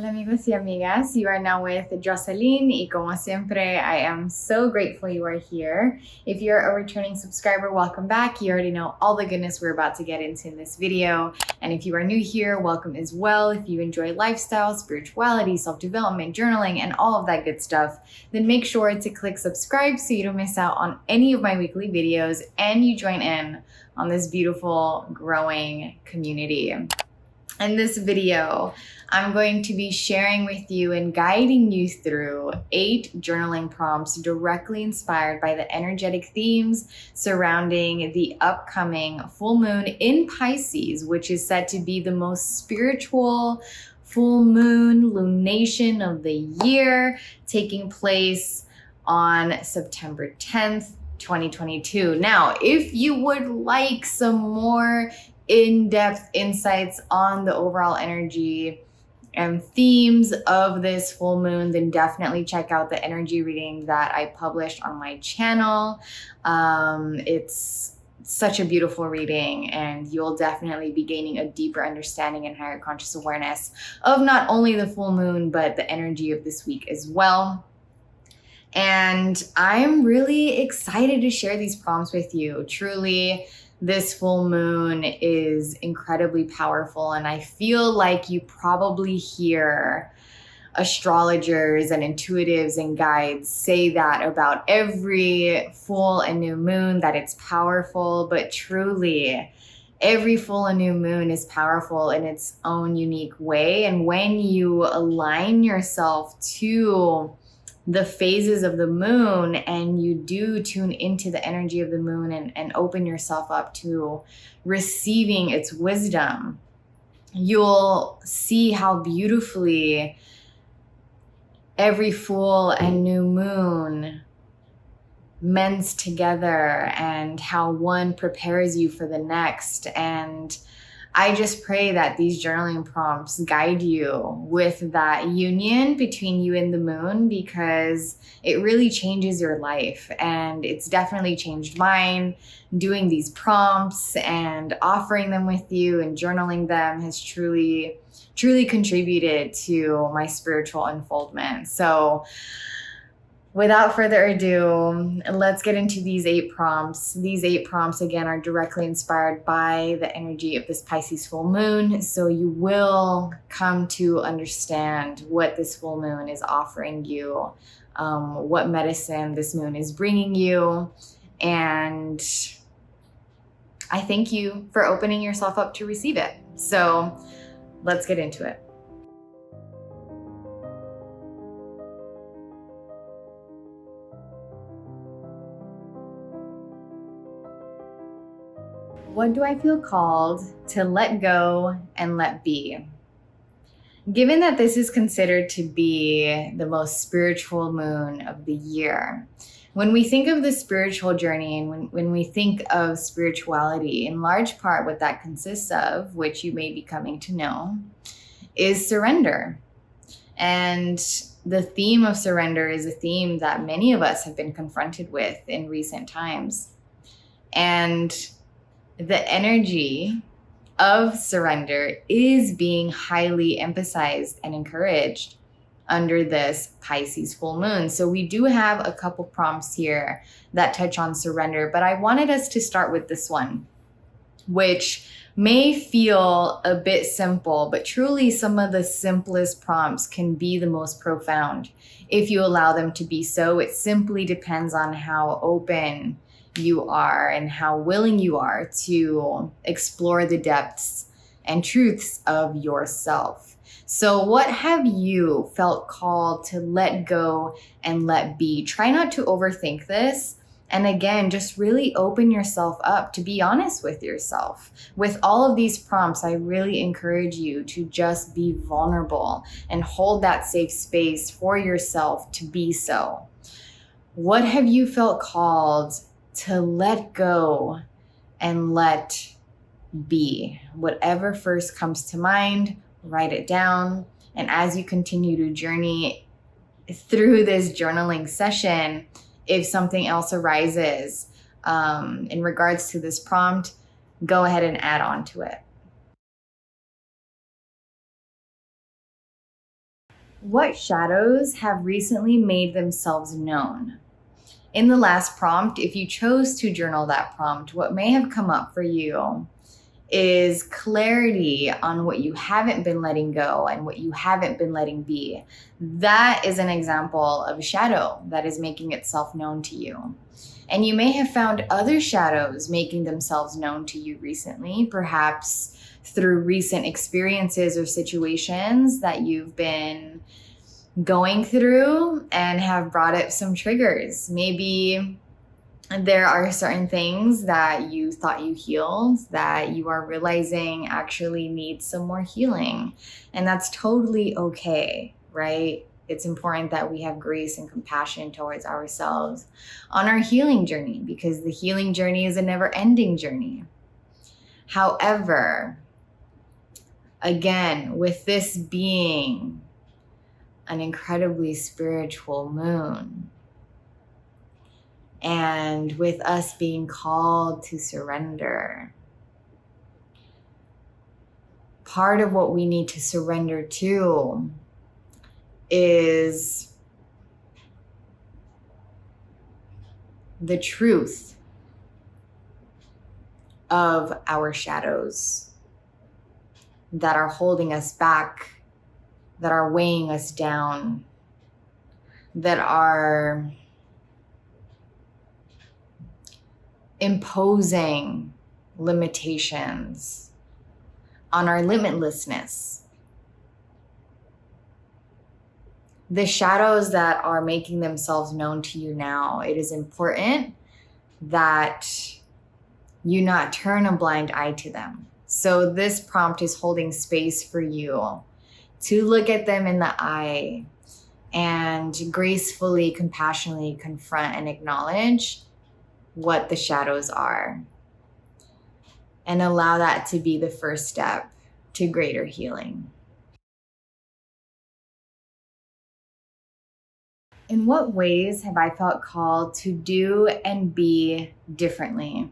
Hola amigos y amigas, you are now with Jocelyn y como siempre, I am so grateful you are here. If you're a returning subscriber, welcome back. You already know all the goodness we're about to get into in this video. And if you are new here, welcome as well. If you enjoy lifestyle, spirituality, self-development, journaling, and all of that good stuff, then make sure to click subscribe so you don't miss out on any of my weekly videos and you join in on this beautiful, growing community. In this video, I'm going to be sharing with you and guiding you through 8 journaling prompts directly inspired by the energetic themes surrounding the upcoming full moon in Pisces, which is said to be the most spiritual full moon lunation of the year, taking place on September 10th, 2022. Now, if you would like some more in-depth insights on the overall energy and themes of this full moon, then definitely check out the energy reading that I published on my channel. It's such a beautiful reading, and you'll definitely be gaining a deeper understanding and higher conscious awareness of not only the full moon, but the energy of this week as well. And I'm really excited to share these prompts with you. Truly, this full moon is incredibly powerful, and I feel like you probably hear astrologers and intuitives and guides say that about every full and new moon, that it's powerful, but truly, every full and new moon is powerful in its own unique way. And when you align yourself to the phases of the moon and you do tune into the energy of the moon and open yourself up to receiving its wisdom, you'll see how beautifully every full and new moon mends together and how one prepares you for the next. And I just pray that these journaling prompts guide you with that union between you and the moon, because it really changes your life. And it's definitely changed mine. Doing these prompts and offering them with you and journaling them has truly contributed to my spiritual unfoldment. So without further ado, let's get into these 8 prompts. These 8 prompts, again, are directly inspired by the energy of this Pisces full moon. So you will come to understand what this full moon is offering you, what medicine this moon is bringing you. And I thank you for opening yourself up to receive it. So let's get into it. What do I feel called to let go and let be? Given that this is considered to be the most spiritual moon of the year, when we think of the spiritual journey and when we think of spirituality, in large part what that consists of, which you may be coming to know, is surrender. And the theme of surrender is a theme that many of us have been confronted with in recent times. And the energy of surrender is being highly emphasized and encouraged under this Pisces full moon. So we do have a couple prompts here that touch on surrender, but I wanted us to start with this one, which may feel a bit simple, but truly some of the simplest prompts can be the most profound if you allow them to be so. It simply depends on how open you are and how willing you are to explore the depths and truths of yourself. So what have you felt called to let go and let be? Try not to overthink this. And again, just really open yourself up to be honest with yourself. With all of these prompts, I really encourage you to just be vulnerable and hold that safe space for yourself to be so. What have you felt called to let go and let be? Whatever first comes to mind, write it down. And as you continue to journey through this journaling session, if something else arises in regards to this prompt, go ahead and add on to it. What shadows have recently made themselves known? In the last prompt, if you chose to journal that prompt, what may have come up for you is clarity on what you haven't been letting go and what you haven't been letting be. That is an example of a shadow that is making itself known to you. And you may have found other shadows making themselves known to you recently, perhaps through recent experiences or situations that you've been going through and have brought up some triggers. Maybe there are certain things that you thought you healed that you are realizing actually need some more healing. And that's totally okay, right? It's important that we have grace and compassion towards ourselves on our healing journey, because the healing journey is a never-ending journey. However, again, with this being an incredibly spiritual moon, and with us being called to surrender, part of what we need to surrender to is the truth of our shadows that are holding us back, that are weighing us down, that are imposing limitations on our limitlessness. The shadows that are making themselves known to you now, it is important that you not turn a blind eye to them. So this prompt is holding space for you to look at them in the eye and gracefully, compassionately confront and acknowledge what the shadows are, and allow that to be the first step to greater healing. In what ways have I felt called to do and be differently?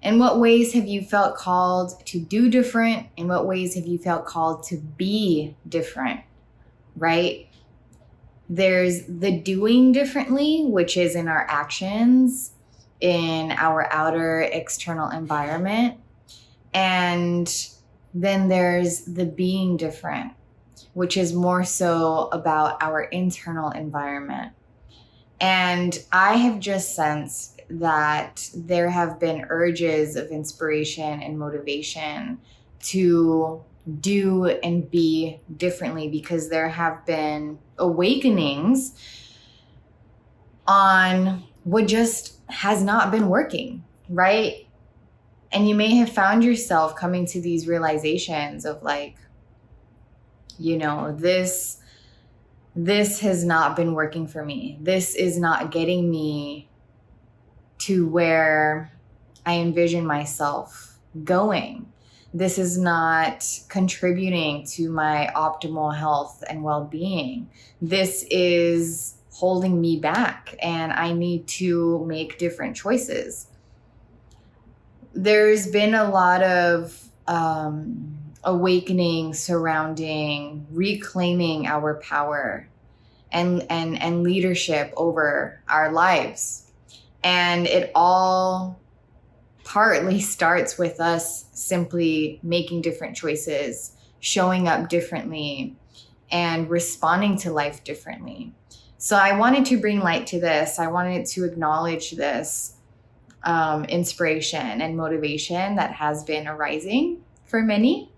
In what ways have you felt called to do different? In what ways have you felt called to be different, right? There's the doing differently, which is in our actions, in our outer external environment. And then there's the being different, which is more so about our internal environment. And I have just sensed that there have been urges of inspiration and motivation to do and be differently, because there have been awakenings on what just has not been working, right? And you may have found yourself coming to these realizations of like, you know, this has not been working for me. This is not getting me to where I envision myself going. This is not contributing to my optimal health and well-being. This is holding me back, and I need to make different choices. There's been a lot of awakening surrounding reclaiming our power and leadership over our lives. And it all partly starts with us simply making different choices, showing up differently, and responding to life differently. So I wanted to bring light to this. I wanted to acknowledge this inspiration and motivation that has been arising for many.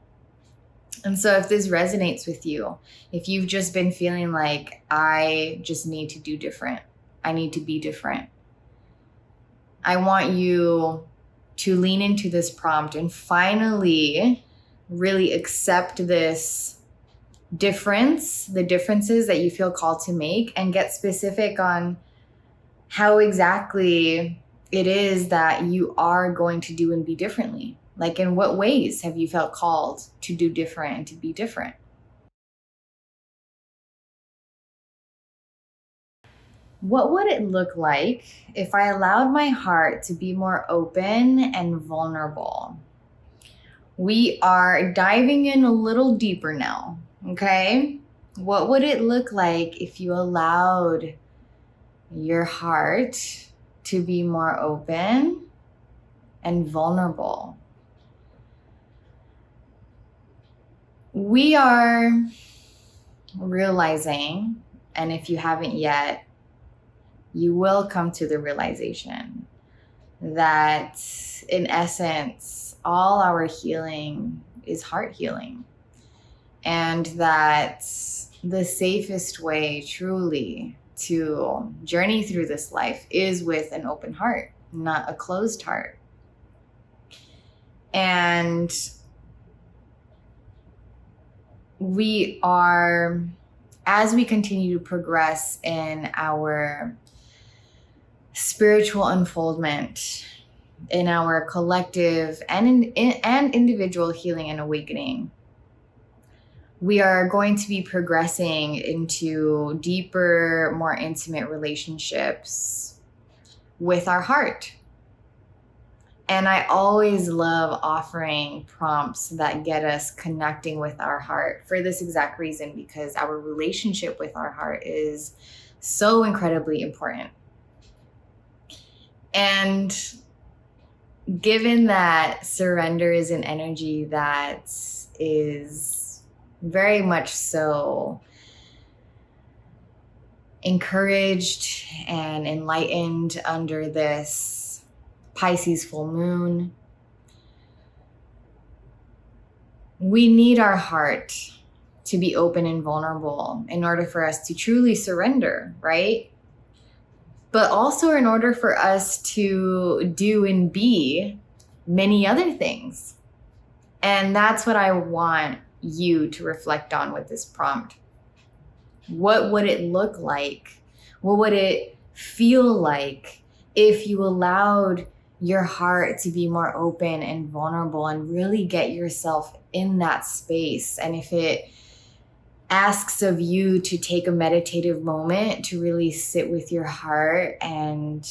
And so if this resonates with you, if you've just been feeling like, I just need to do different, I need to be different, I want you to lean into this prompt and finally really accept this difference, the differences that you feel called to make, and get specific on how exactly it is that you are going to do and be differently. Like, in what ways have you felt called to do different and to be different? What would it look like if I allowed my heart to be more open and vulnerable? We are diving in a little deeper now, okay? What would it look like if you allowed your heart to be more open and vulnerable? We are realizing, and if you haven't yet, you will come to the realization that in essence, all our healing is heart healing. And that the safest way truly to journey through this life is with an open heart, not a closed heart. And we are, as we continue to progress in our spiritual unfoldment, in our collective and individual healing and awakening, we are going to be progressing into deeper, more intimate relationships with our heart. And I always love offering prompts that get us connecting with our heart for this exact reason, because our relationship with our heart is so incredibly important. And given that surrender is an energy that is very much so encouraged and enlightened under this Pisces full moon, we need our heart to be open and vulnerable in order for us to truly surrender, right? But also in order for us to do and be many other things. And that's what I want you to reflect on with this prompt. What would it look like? What would it feel like if you allowed your heart to be more open and vulnerable and really get yourself in that space? And if it asks of you to take a meditative moment to really sit with your heart and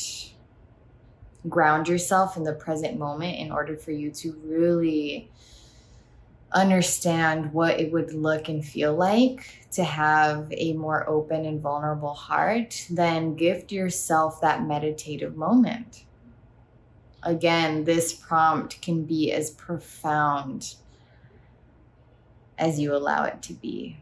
ground yourself in the present moment in order for you to really understand what it would look and feel like to have a more open and vulnerable heart, then gift yourself that meditative moment. Again, this prompt can be as profound as you allow it to be.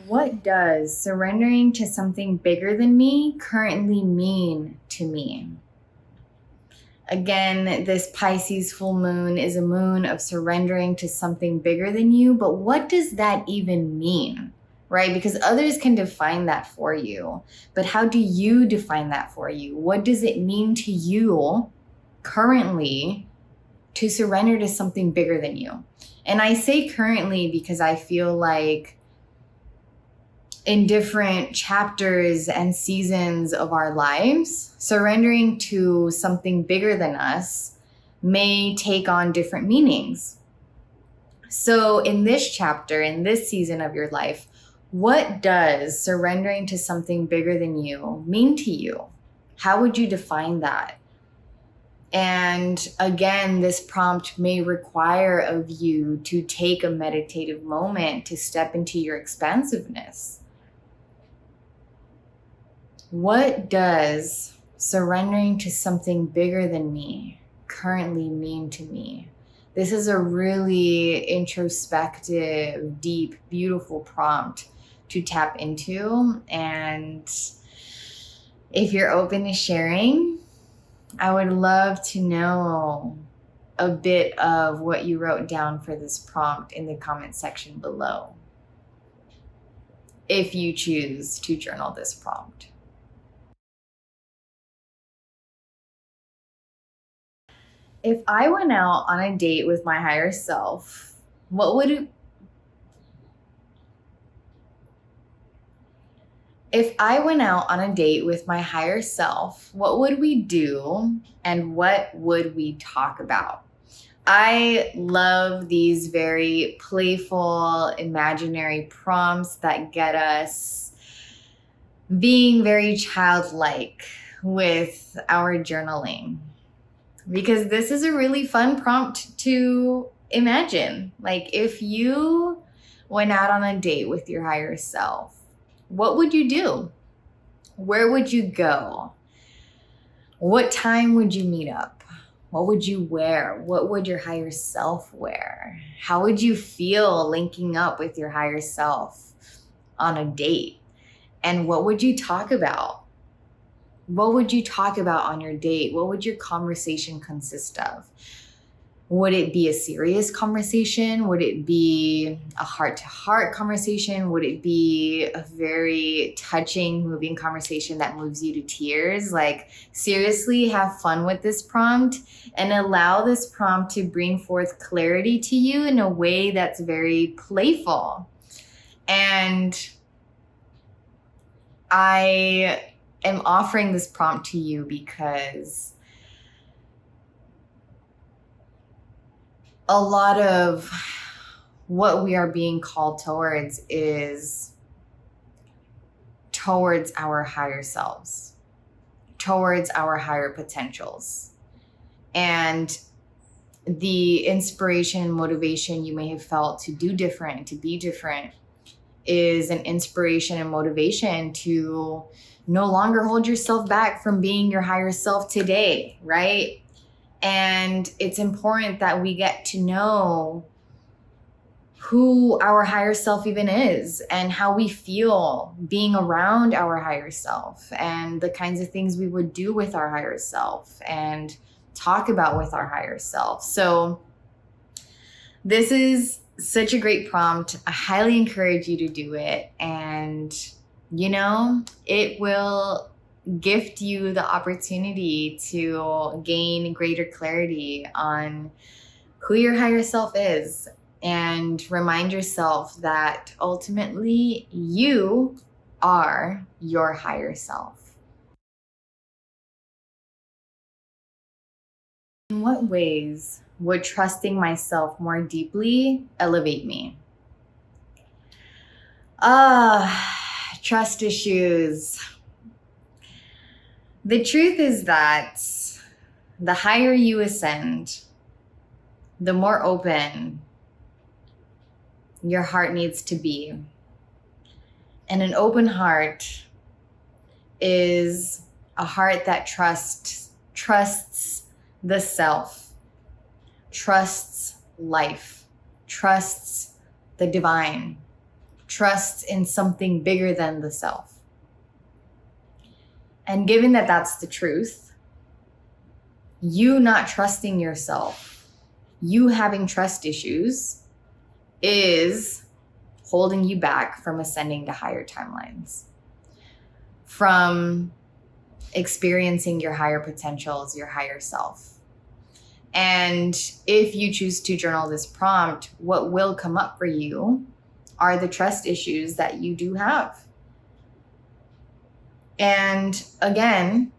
What does surrendering to something bigger than me currently mean to me? Again, this Pisces full moon is a moon of surrendering to something bigger than you, but what does that even mean, right? Because others can define that for you, but how do you define that for you? What does it mean to you currently to surrender to something bigger than you? And I say currently because I feel like in different chapters and seasons of our lives, surrendering to something bigger than us may take on different meanings. So in this chapter, in this season of your life, what does surrendering to something bigger than you mean to you? How would you define that? And again, this prompt may require of you to take a meditative moment to step into your expansiveness. What does surrendering to something bigger than me currently mean to me? This is a really introspective, deep, beautiful prompt to tap into. And if you're open to sharing, I would love to know a bit of what you wrote down for this prompt in the comment section below, if you choose to journal this prompt. If I went out on a date with my higher self, what would it... If I went out on a date with my higher self, what would we do and what would we talk about? I love these very playful, imaginary prompts that get us being very childlike with our journaling, because this is a really fun prompt to imagine, like, if you went out on a date with your higher self, what would you do? Where would you go? What time would you meet up? What would you wear? What would your higher self wear? How would you feel linking up with your higher self on a date? And what would you talk about? What would you talk about on your date? What would your conversation consist of? Would it be a serious conversation? Would it be a heart-to-heart conversation? Would it be a very touching, moving conversation that moves you to tears? Like, seriously, have fun with this prompt and allow this prompt to bring forth clarity to you in a way that's very playful. And I am offering this prompt to you because a lot of what we are being called towards is towards our higher selves, towards our higher potentials. And the inspiration and motivation you may have felt to do different, to be different, is an inspiration and motivation to no longer hold yourself back from being your higher self today, right? And it's important that we get to know who our higher self even is and how we feel being around our higher self and the kinds of things we would do with our higher self and talk about with our higher self. So this is such a great prompt. I highly encourage you to do it. And, you know, it will gift you the opportunity to gain greater clarity on who your higher self is and remind yourself that ultimately you are your higher self. In what ways would trusting myself more deeply elevate me? Trust issues. The truth is that the higher you ascend, the more open your heart needs to be. And an open heart is a heart that trusts the self, trusts life, trusts the divine, trusts in something bigger than the self. And given that that's the truth, you not trusting yourself, you having trust issues, is holding you back from ascending to higher timelines, from experiencing your higher potentials, your higher self. And if you choose to journal this prompt, what will come up for you are the trust issues that you do have. And again,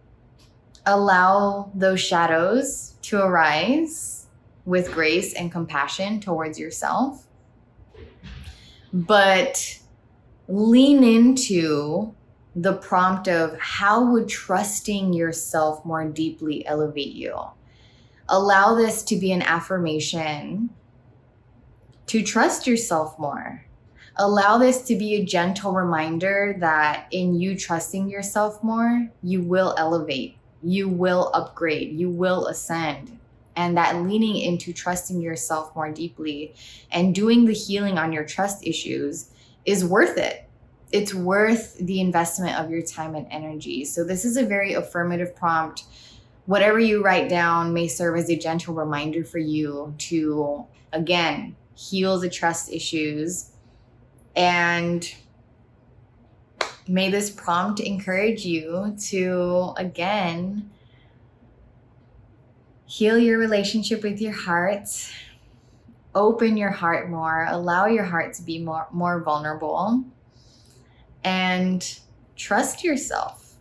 allow those shadows to arise with grace and compassion towards yourself. But lean into the prompt of how would trusting yourself more deeply elevate you? Allow this to be an affirmation to trust yourself more. Allow this to be a gentle reminder that in you trusting yourself more, you will elevate, you will upgrade, you will ascend. And that leaning into trusting yourself more deeply and doing the healing on your trust issues is worth it. It's worth the investment of your time and energy. So this is a very affirmative prompt. Whatever you write down may serve as a gentle reminder for you to, again, heal the trust issues. And may this prompt encourage you to, again, heal your relationship with your heart, open your heart more, allow your heart to be more vulnerable, and trust yourself.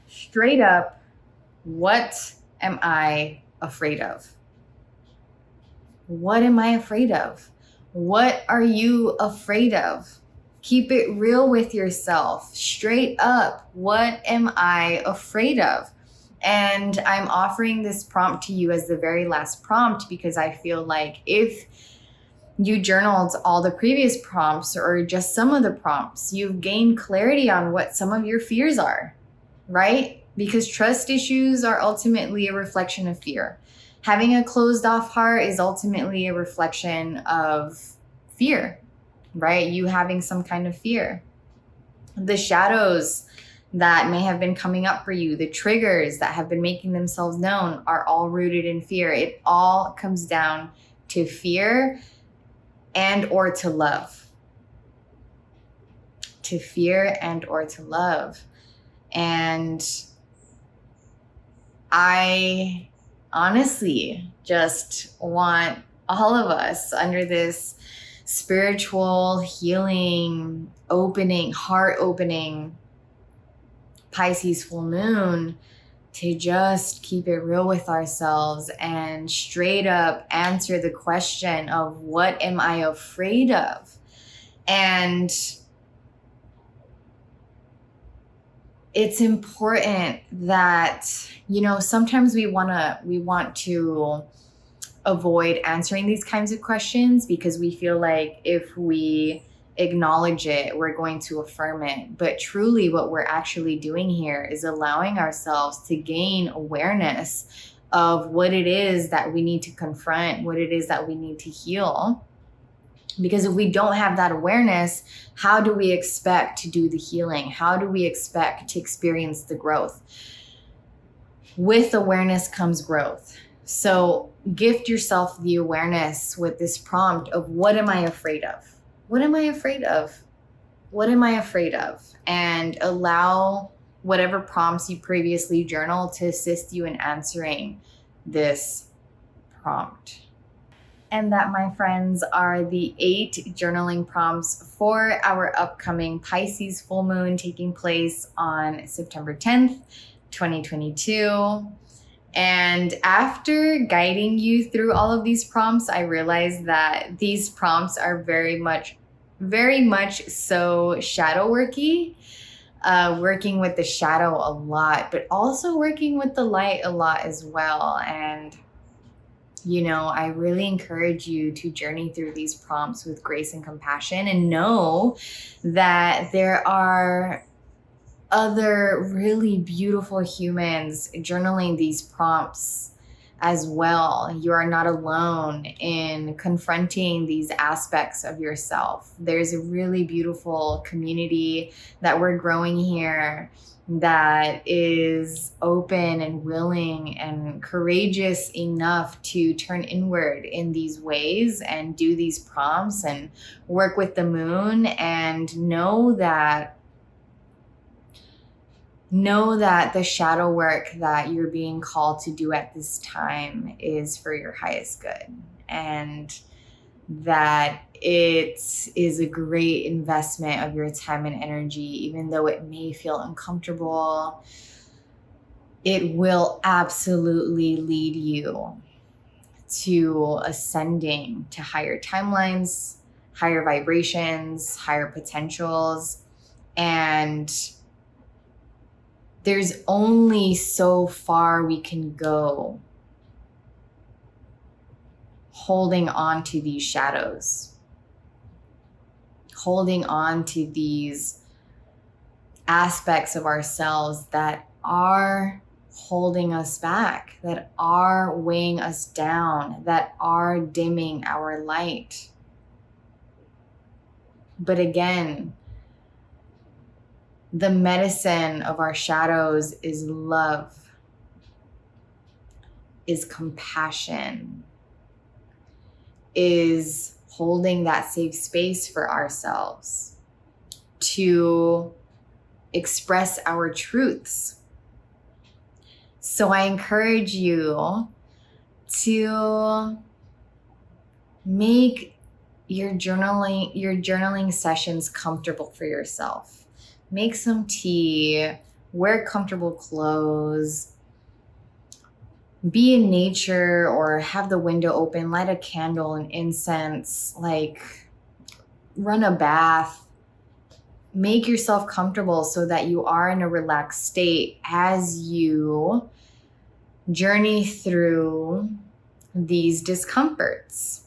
Straight up, what am I afraid of? What am I afraid of? What are you afraid of? Keep it real with yourself. Straight up, what am I afraid of? And I'm offering this prompt to you as the very last prompt because I feel like if you journaled all the previous prompts or just some of the prompts, you've gained clarity on what some of your fears are, right? Because trust issues are ultimately a reflection of fear. Having a closed off heart is ultimately a reflection of fear, right? You having some kind of fear. The shadows that may have been coming up for you, the triggers that have been making themselves known are all rooted in fear. It all comes down to fear and or to love. To fear and or to love. And I honestly just want all of us under this spiritual healing, opening, heart opening Pisces full moon to just keep it real with ourselves and straight up answer the question of what am I afraid of? And it's important that, you know, sometimes we want to avoid answering these kinds of questions because we feel like if we acknowledge it, we're going to affirm it. But truly what we're actually doing here is allowing ourselves to gain awareness of what it is that we need to confront, what it is that we need to heal. Because if we don't have that awareness, how do we expect to do the healing? How do we expect to experience the growth? With awareness comes growth. So gift yourself the awareness with this prompt of what am I afraid of? What am I afraid of? What am I afraid of? And allow whatever prompts you previously journaled to assist you in answering this prompt. And that, my friends, are the 8 journaling prompts for our upcoming Pisces full moon taking place on September 10th, 2022. And after guiding you through all of these prompts, I realized that these prompts are very much so shadow worky, working with the shadow a lot, but also working with the light a lot as well. And, you know, I really encourage you to journey through these prompts with grace and compassion and know that there are other really beautiful humans journaling these prompts as well. You are not alone in confronting these aspects of yourself. There's a really beautiful community that we're growing here that is open and willing and courageous enough to turn inward in these ways and do these prompts and work with the moon, and know that the shadow work that you're being called to do at this time is for your highest good, and that it is a great investment of your time and energy. Even though it may feel uncomfortable, it will absolutely lead you to ascending to higher timelines, higher vibrations, higher potentials. And there's only so far we can go holding on to these shadows, holding on to these aspects of ourselves that are holding us back, that are weighing us down, that are dimming our light. But again, the medicine of our shadows is love, is compassion, is holding that safe space for ourselves to express our truths. So I encourage you to make your journaling sessions comfortable for yourself. Make some tea, wear comfortable clothes, be in nature or have the window open, light a candle and incense, like run a bath. Make yourself comfortable so that you are in a relaxed state as you journey through these discomforts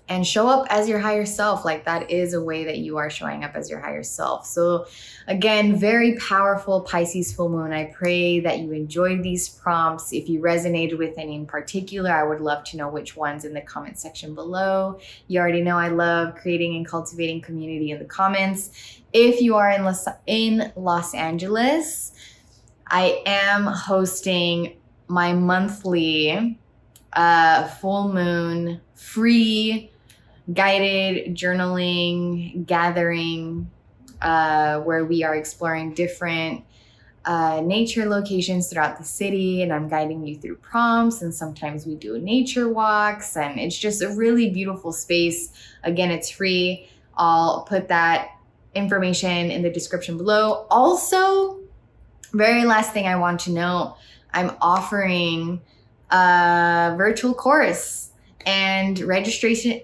and show up as your higher self. Like, that is a way that you are showing up as your higher self. So again, very powerful Pisces full moon. I pray that you enjoyed these prompts. If you resonated with any in particular, I would love to know which ones in the comment section below. You already know I love creating and cultivating community in the comments. If you are in Los Angeles, I am hosting my monthly full moon free guided journaling gathering where we are exploring different nature locations throughout the city, and I'm guiding you through prompts, and sometimes we do nature walks, and it's just a really beautiful space. Again, it's free. I'll put that information in the description below. Also, very last thing I want to note, I'm offering a virtual course, and registration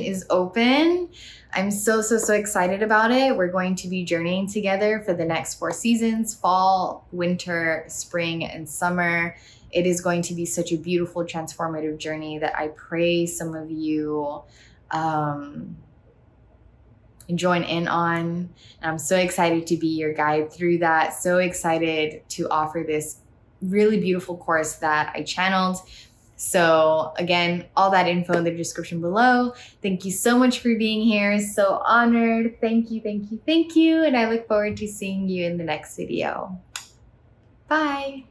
is open. I'm so excited about it. We're going to be journeying together for the next 4 seasons: fall, winter, spring, and summer. It is going to be such a beautiful, transformative journey that I pray some of you join in on. I'm so excited to be your guide through that. So excited to offer this really beautiful course that I channeled. So again, all that info in the description below. Thank you so much for being here. So honored. Thank you. And I look forward to seeing you in the next video. Bye.